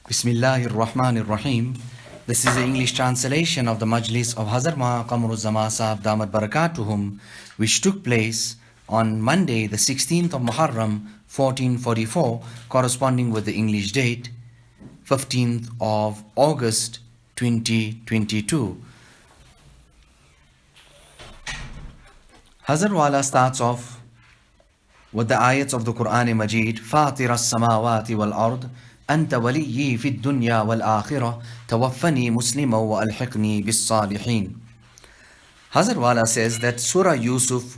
Bismillahir Rahmanir Rahim. This is the English translation of the Majlis of Hazrat Qamar Uzzaman Saheb Damat Barakatuhum, which took place on Monday, the 16th of Muharram, 1444, corresponding with the English date, 15th of August, 2022. Hazrat Wala starts off with the ayats of the Quran Majid, فاطر السماوات والأرض أنت وليي في الدنيا والآخرة توفني مسلما وألحقني بالصالحين. Hazrat Wala says that Surah Yusuf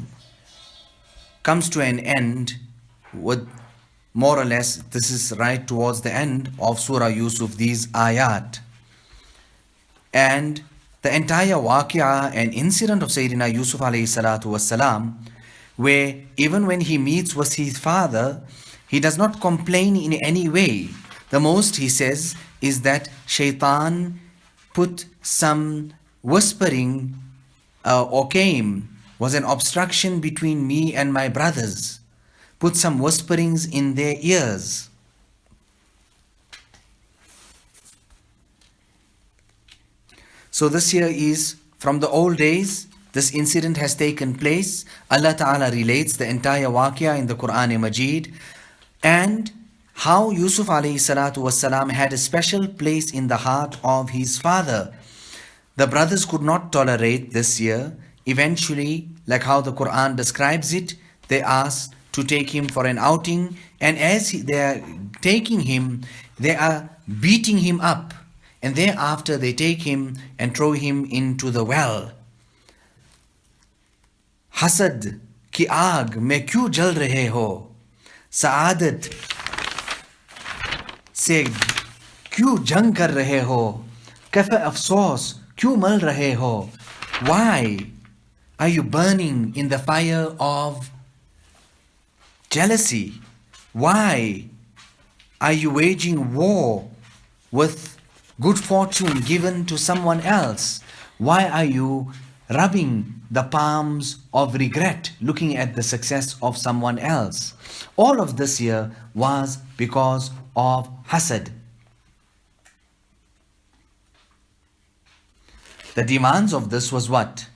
comes to an end with more or less, this is right towards the end of Surah Yusuf, these ayat. And the entire waqi'ah and incident of Sayyidina Yusuf alayhi salatu wasalam, where even when he meets with his father, he does not complain in any way. The most he says is that shaitan put some whispering or came, was an obstruction between me and my brothers, put some whisperings in their ears. So this here is from the old days. This incident has taken place. Allah Ta'ala relates the entire waqia in the Quran Majid, and how Yusuf alayhi salatu wasalam had a special place in the heart of his father. The brothers could not tolerate this year. Eventually, like how the Quran describes it, they asked to take him for an outing, and as they are taking him, they are beating him up, and thereafter they take him and throw him into the well. Hasad ki aag mein kyun jal rahe ho? Saadat से क्यों जंग कर रहे हो? Cafe अफसोस क्यों मल रहे हो? Why are you burning in the fire of jealousy? Why are you waging war with good fortune given to someone else? Why are you rubbing the palms of regret looking at the success of someone else? All of this here was because of hasad. The demands of this was what?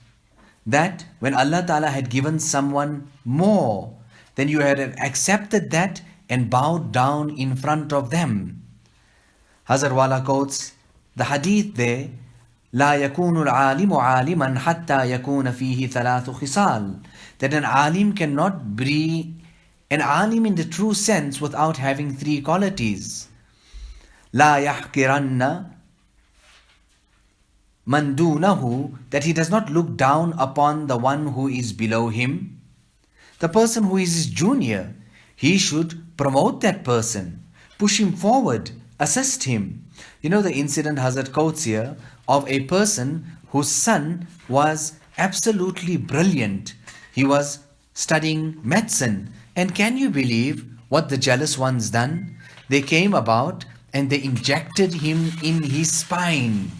That when Allah Ta'ala had given someone more, then you had accepted that and bowed down in front of them. Hazrat Wala quotes the hadith there, لا يكون العالم عالما حتى يكون فيه ثلاث خصال, that an alim cannot be an alim in the true sense without having three qualities. لا يحقرن من دونه, that he does not look down upon the one who is below him. The person who is his junior, he should promote that person, push him forward, assist him. You know the incident Hazrat quotes here of a person whose son was absolutely brilliant. He was studying medicine. And can you believe what the jealous ones done? They came about and they injected him in his spine.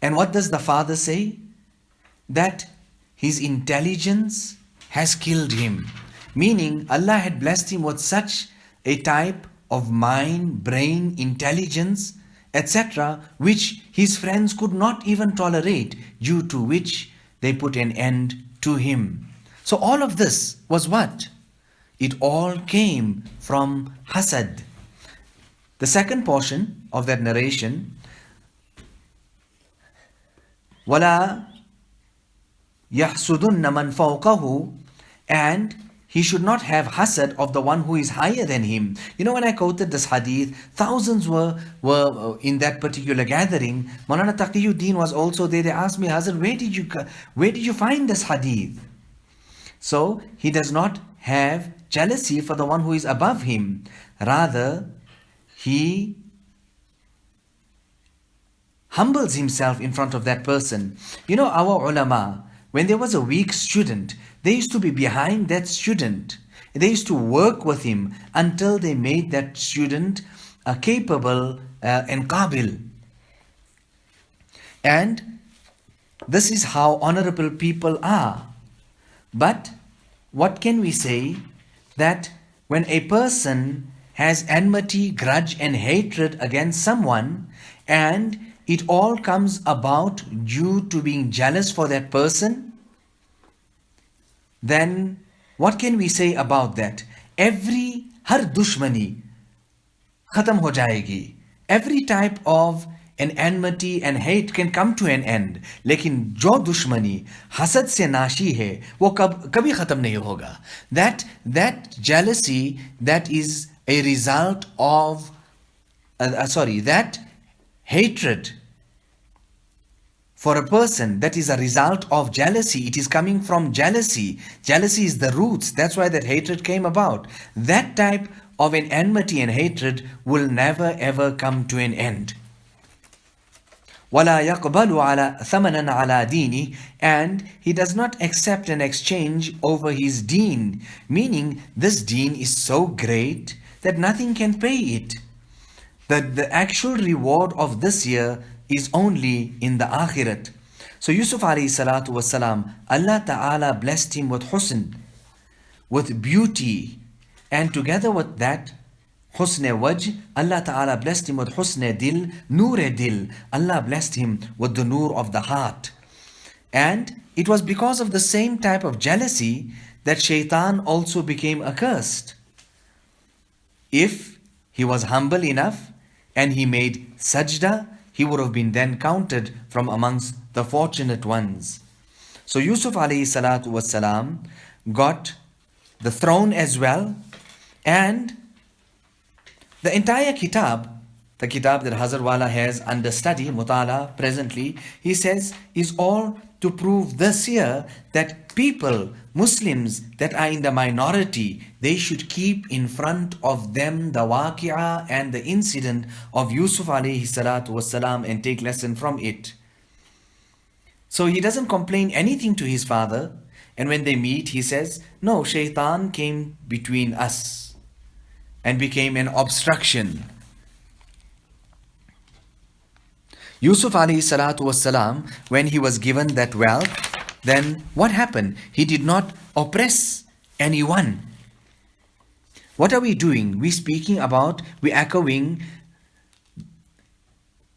And what does the father say? That his intelligence has killed him. Meaning Allah had blessed him with such a type of mind, brain, intelligence, etc., which his friends could not even tolerate, due to which they put an end to him. So all of this was what? It all came from hasad. The second portion of that narration, وَلَا يَحْسُدُنَّ مَنْ فَوْقَهُ, and he should not have hasad of the one who is higher than him. You know, when I quoted this hadith, thousands were in that particular gathering. Maulana Taqiyuddin was also there. They asked me, Hazrat, where did you find this hadith? So he does not have jealousy for the one who is above him. Rather, he humbles himself in front of that person. You know, our ulama, when there was a weak student, they used to be behind that student. They used to work with him until they made that student capable and qabil. And this is how honorable people are. But what can we say? That when a person has enmity, grudge and hatred against someone, and it all comes about due to being jealous for that person, then what can we say about that? Har dushmani khatam ho jayegi. Every type of an enmity and hate can come to an end. Lekin jo dushmani hasad se nashi hai, wo kabhi khatam nahi hoga. That jealousy, that is a result of that hatred for a person, that is a result of jealousy. It is coming from jealousy. Jealousy is the roots. That's why that hatred came about. That type of an enmity and hatred will never ever come to an end. وَلَا يَقْبَلُ عَلَى ثَمَنًا عَلَى دِينِهِ, and he does not accept an exchange over his deen, meaning this deen is so great that nothing can pay it. The actual reward of this year is only in the akhirat. So Yusuf alayhi salatu wasalam, Allah Ta'ala blessed him with husn, with beauty, and together with that husn wajh, Allah Ta'ala blessed him with husn dil, noor dil. Allah blessed him with the noor of the heart. And it was because of the same type of jealousy that shaitan also became accursed. If he was humble enough and he made sajda, he would have been then counted from amongst the fortunate ones. So Yusuf alayhi salatu wasalam got the throne as well, and the entire kitab, the kitab that Hazrat Wala has under study, Mutala presently, he says, is all to prove this here that people, Muslims that are in the minority, they should keep in front of them the waqi'ah and the incident of Yusuf alayhi salatu wasalam and take lesson from it. So he doesn't complain anything to his father, and when they meet, he says, no, shaitan came between us and became an obstruction. Yusuf alayhi salatu wasalam, when he was given that wealth, then what happened? He did not oppress anyone. What are we doing? We're echoing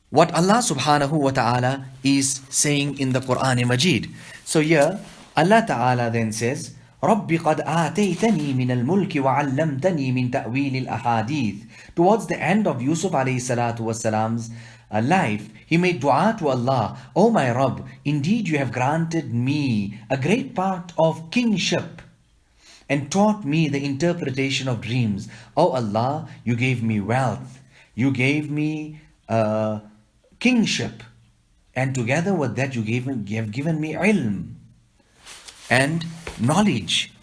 what Allah subhanahu wa ta'ala is saying in the Quran Majid. So here, Allah Ta'ala then says, رَبِّ قَدْ آتَيْتَنِي مِنَ الْمُلْكِ وَعَلَّمْتَنِي مِنْ تَأْوِيلِ الْأَحَادِيثِ. Towards the end of Yusuf alayhi salatu wasalam's life, he made dua to Allah, "O my Rabb, indeed you have granted me a great part of kingship and taught me the interpretation of dreams. O Allah, you gave me wealth, you gave me kingship, and together with that you have given me ilm and knowledge."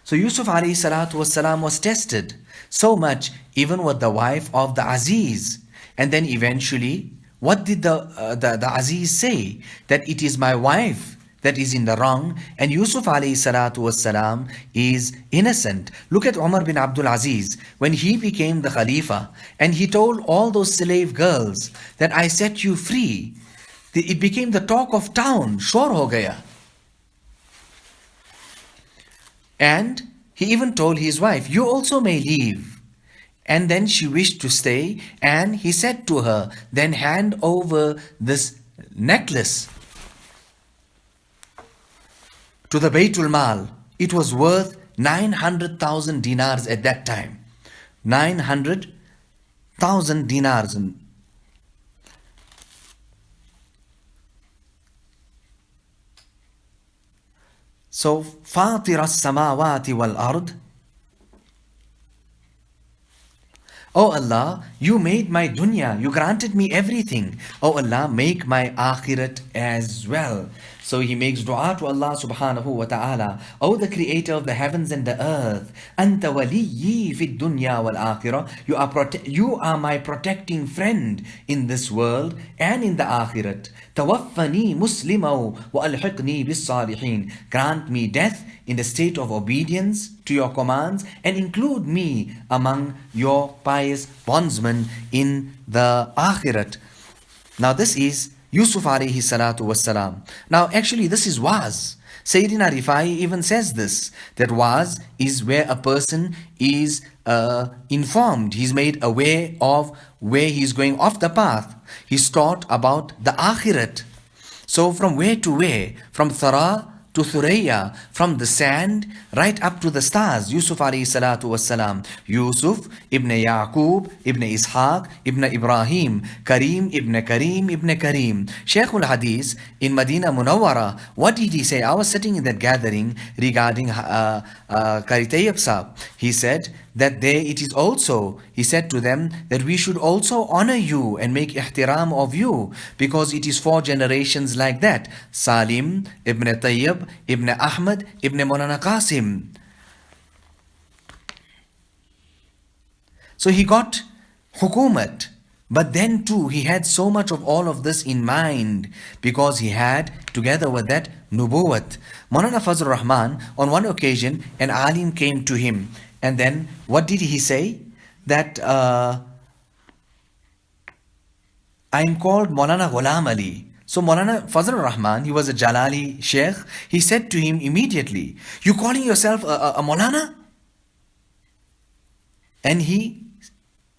So Yusuf alayhi salatu wasalam was tested so much, even with the wife of the Aziz. And then eventually, what did the Aziz say? That it is my wife that is in the wrong, and Yusuf alayhi salatu wasalam is innocent. Look at Umar bin Abdul Aziz, when he became the Khalifa, and he told all those slave girls that I set you free. It became the talk of town, shor ho gaya. And he even told his wife, you also may leave. And then she wished to stay, and he said to her, then hand over this necklace to the Baytul Mal. It was worth 900,000 dinars at that time. 900,000 dinars. So, فاطر السماوات والأرض. Oh Allah, you made my dunya, you granted me everything. Oh Allah, make my akhirat as well. So he makes dua to Allah subhanahu wa ta'ala. Oh, the creator of the heavens and the earth. Anta waliyyi fid dunya wal akhirah. You are my protecting friend in this world and in the akhirat. Tawaffani muslimaw wa alhiqni bis salihin. Grant me death in the state of obedience to your commands and include me among your pious bondsmen in the akhirat. Now this is Yusuf alayhi salatu wassalam. Now actually this is waz. Sayyidina Rifai even says this, that wa'az is where a person is informed, he's made aware of where he's going off the path. He's taught about the akhirat. So from where to where? From Thara to Thuraya, from the sand right up to the stars. Yusuf alayhi salatu wassalam. Yusuf ibn Yaqub ibn Ishaq ibn Ibrahim, Karim ibn Karim ibn Karim. Shaykh al-Hadith in Medina Munawwara, what did he say? I was sitting in that gathering regarding Qari Tayyib Sahab. He said that there it is also, he said to them that we should also honor you and make ihtiram of you, because it is 4 generations like that. Salim ibn Tayyib ibn Ahmad ibn Maulana Qasim. So he got hukumat, but then too he had so much of all of this in mind, because he had together with that nubuwat. Maulana Fazlur Rahman, on one occasion an alim came to him, and then what did he say? That I am called Maulana Ghulam Ali. So Maulana Fazlur Rahman, he was a Jalali Sheikh, he said to him immediately, you calling yourself a Maulana? And he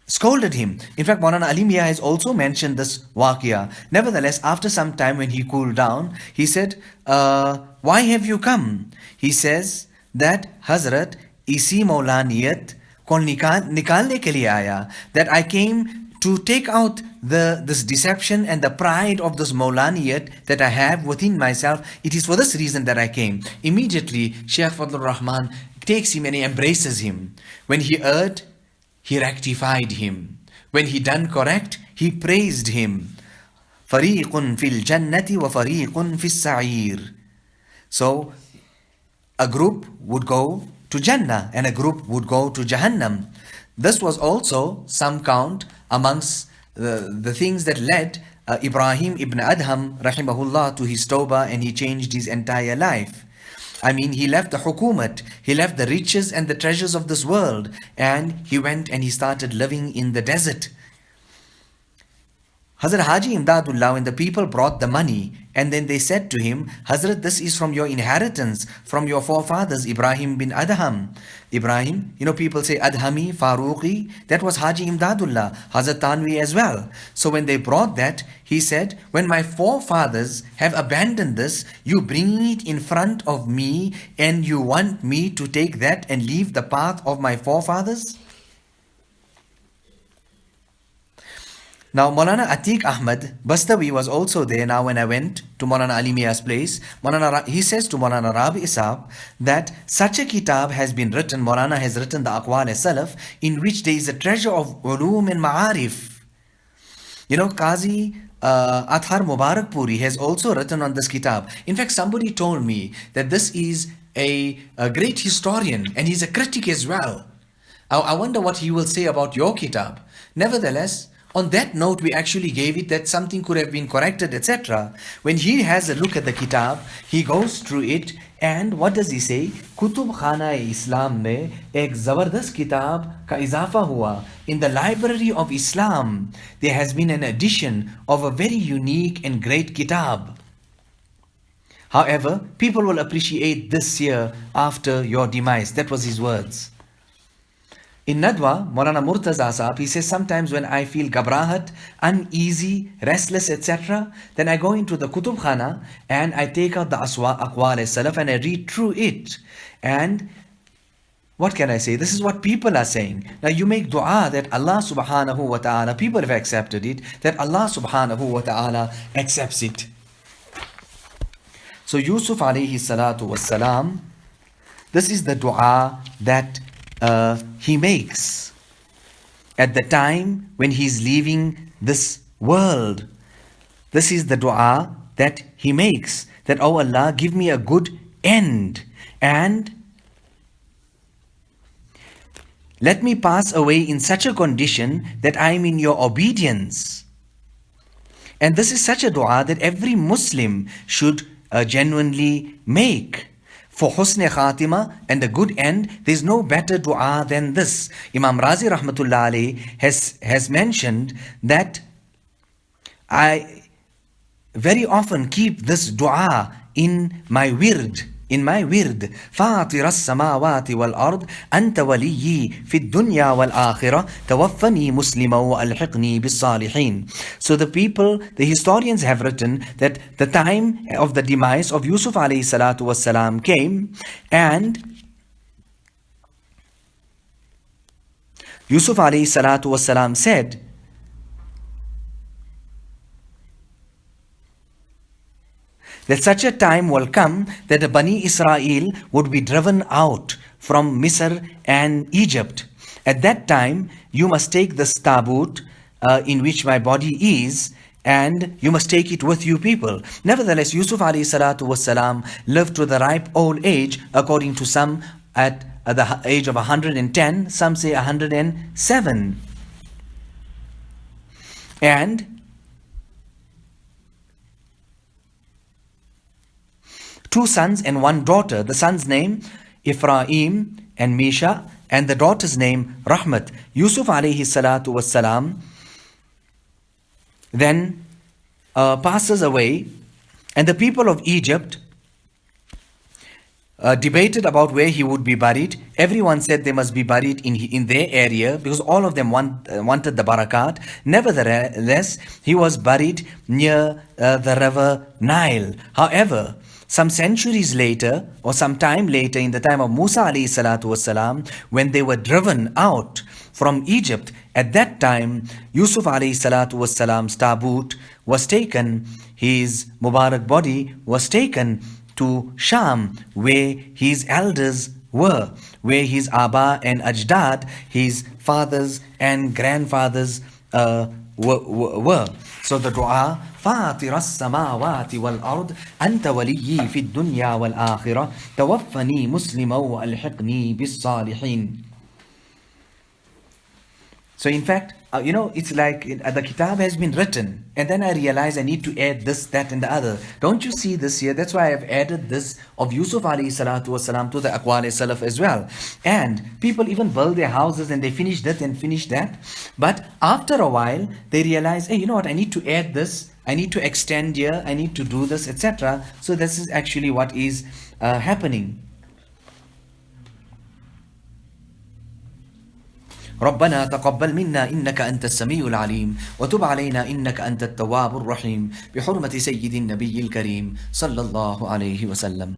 scolded him. In fact, Maulana Ali Mia has also mentioned this waqia. Nevertheless, after some time when he cooled down, he said, why have you come? He says that Hazrath, isi Maulaniyat ko nikalne ke liye aaya, that I came to take out this deception and the pride of this Maulaniyat that I have within myself. It is for this reason that I came. Immediately, Shaykh Fadlur Rahman takes him and he embraces him. When he erred, he rectified him. When he done correct, he praised him. Fariqun fil jannati wa fariqun fis sa'ir. So, a group would go to Jannah and a group would go to Jahannam. This was also some count amongst the things that led Ibrahim ibn Adham rahimahullah to his tawbah, and he changed his entire life. I mean, he left the hukumat, he left the riches and the treasures of this world, and he went and he started living in the desert. Hazrat Haji Imdadullah, when the people brought the money, and then they said to him, Hazrat, this is from your inheritance, from your forefathers, Ibrahim bin Adham. Ibrahim, people say Adhami, Faruqi, that was Haji Imdadullah, Hazrat Tanvi as well. So when they brought that, he said, when my forefathers have abandoned this, you bring it in front of me, and you want me to take that and leave the path of my forefathers? Now, Maulana Atiq Ahmad Bastawi was also there. Now, when I went to Maulana Ali Mia's place, he says to Maulana Rabi Sahab that such a kitab has been written, Maulana has written the Aqwal Salaf, in which there is a treasure of ulum and ma'arif. Qazi Athar Mubarakpuri has also written on this kitab. In fact, somebody told me that this is a great historian and he's a critic as well. I wonder what he will say about your kitab. Nevertheless, on that note, we actually gave it that something could have been corrected, etc. When he has a look at the kitab, he goes through it, and what does he say? Kutub Khana Islam mein ek zabardast kitab ka izafa hua. In the library of Islam, there has been an addition of a very unique and great kitab. However, people will appreciate this year after your demise. That was his words. In Nadwa, Maulana Murtaza Sahab, he says, sometimes when I feel gabrahat, uneasy, restless, etc., then I go into the Kutub Khana and I take out the Aqwal Salaf and I read through it. And what can I say? This is what people are saying. Now you make dua that Allah subhanahu wa ta'ala, people have accepted it, that Allah subhanahu wa ta'ala accepts it. So Yusuf alayhi salatu was salam, this is the dua that he makes at the time when he's leaving this world. This is the dua that he makes, that, oh Allah, give me a good end and let me pass away in such a condition that I am in your obedience. And this is such a dua that every Muslim should genuinely make. For husn khatima and a good end, there is no better dua than this. Imam Razi rahmatullah alayhi has mentioned that I very often keep this dua in my wird. in my wird, فاطر السماوات والأرض أنت وليي في الدنيا والآخرة توفني مسلما وألحقني بالصالحين. So the historians have written that the time of the demise of Yusuf alayhi salatu wasalam came, and Yusuf alayhi salatu wasalam said that such a time will come that the Bani Israel would be driven out from Misr and Egypt. At that time, you must take the tabut in which my body is, and you must take it with you people. Nevertheless, Yusuf alayhi salatu wasalam lived to the ripe old age, according to some at the age of 110, some say 107. And two sons and one daughter. The son's name Ephraim and Misha, and the daughter's name Rahmat. Yusuf alayhi salatu wassalam then passes away, and the people of Egypt debated about where he would be buried. Everyone said they must be buried in their area, because all of them wanted the barakat. Nevertheless, he was buried near the river Nile. However, some centuries later, or some time later, in the time of Musa alayhi salatu wasalam, when they were driven out from Egypt, at that time, Yusuf alayhi salatu wasalam's tabut was taken, his Mubarak body was taken to Sham, where his elders were, where his Aba and Ajdad, his fathers and grandfathers were. So the dua, فاطر السماوات والأرض أنت وليي في الدنيا والآخرة توفني مسلما وألحقني بالصالحين. So in fact, it's like the kitab has been written, and then I realize I need to add this, that and the other. Don't you see this here? That's why I've added this of Yusuf alayhi salatu wasalam to the Aqwal Salaf as well. And people even build their houses and they finish that and finish that. But after a while, they realize, hey, you know what, I need to add this, I need to extend here, I need to do this, etc. So this is actually what is happening. ربنا تقبل منا إنك أنت السميع العليم وتب علينا إنك أنت التواب الرحيم بحرمة سيد النبي الكريم صلى الله عليه وسلم.